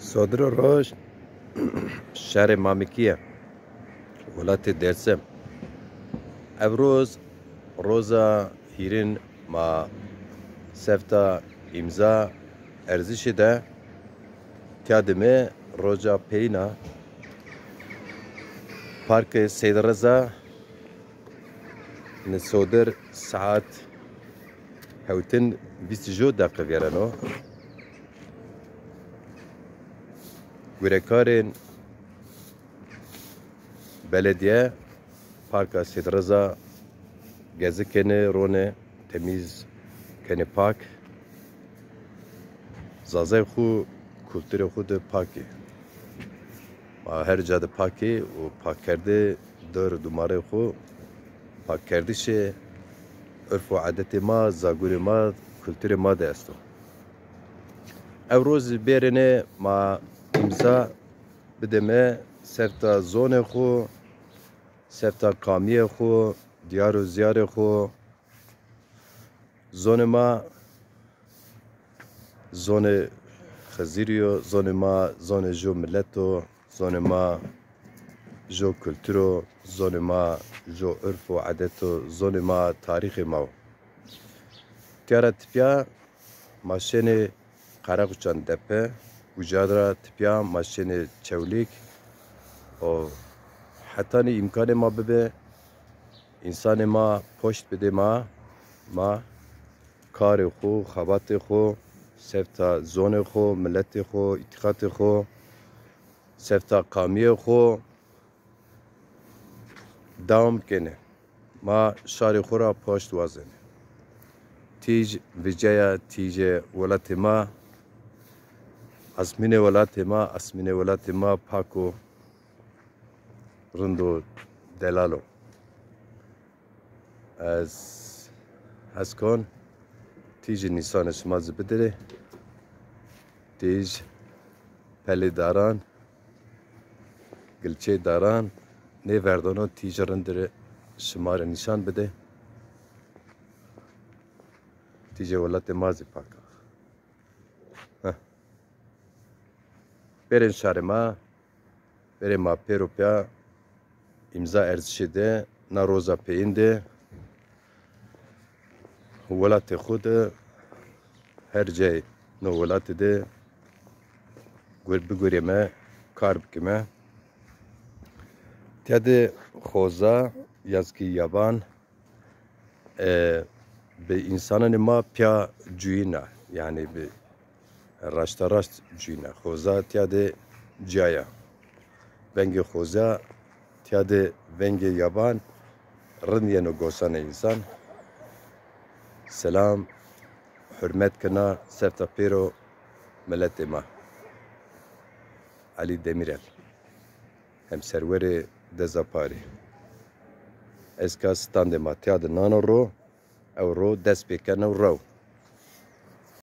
صادر راش شهر مامکیه ولایت درسم امروز روزا هیرین ما سفتا امضا ارزش ده تیادمه روزا پینا پارک سید رضا نصادر ساعت هوتن 22 دقیقه ویرانو گورکارین belediye parka Seyid Rıza gezi kene rone temiz kene pak zazay xu kültürü xu de paki her cadı paki o pak kerde dör dumare xu pak kerdişe örf ve adeti ma zaguri ma kültürü ma de asto evroz berine ma imza بدمه سفتا زون خو سفتا کامیه خو دیار و زیار خو زون ما زون خزیریو زون ما زون جو ملتو زون ما جو کلتورو زون ما جو عرف و عادتو زون ما تاریخ ما تیارا تپیا ماشین قرقچان دپه وجادرا تپیا ماشین چولیک و حتی امکان ما ببه انسان ما پشت بده ما کار خو خوات خو سفتا زون خو ملت خو اتخاط خو سفتا قامی خو دوام کنه ما شار خو را پشت وازنه تیج وجایا تیج ولات ما اسمین ولات ما پاکو رندو دلالو از کن تیج نیسان شما زبدره تیج پلی داران گلچه داران نه وردانو تیج رندره شما را نشان بده تیج ولات مازی پاکا برین شهر ما برین ما پیرو پیا امضا ارزشی ده نا روزا پیینده ولات خود هر جای نو ولات ده بگوریمه کار بکمه تیاده خوزا یازکی یابان به انسانان ما پیا جوینا یعنی به راشت جوینا خوزا تیاده جایا ونگ خوزا تیاده ونگ یابان رندین و گوسان انسان سلام حرمت کنا سفتا پیرو ملت ما علی دمیرل هم سرور دزاپاری اسکا ستاند ما تیاده نانو رو او رو دست بکنو رو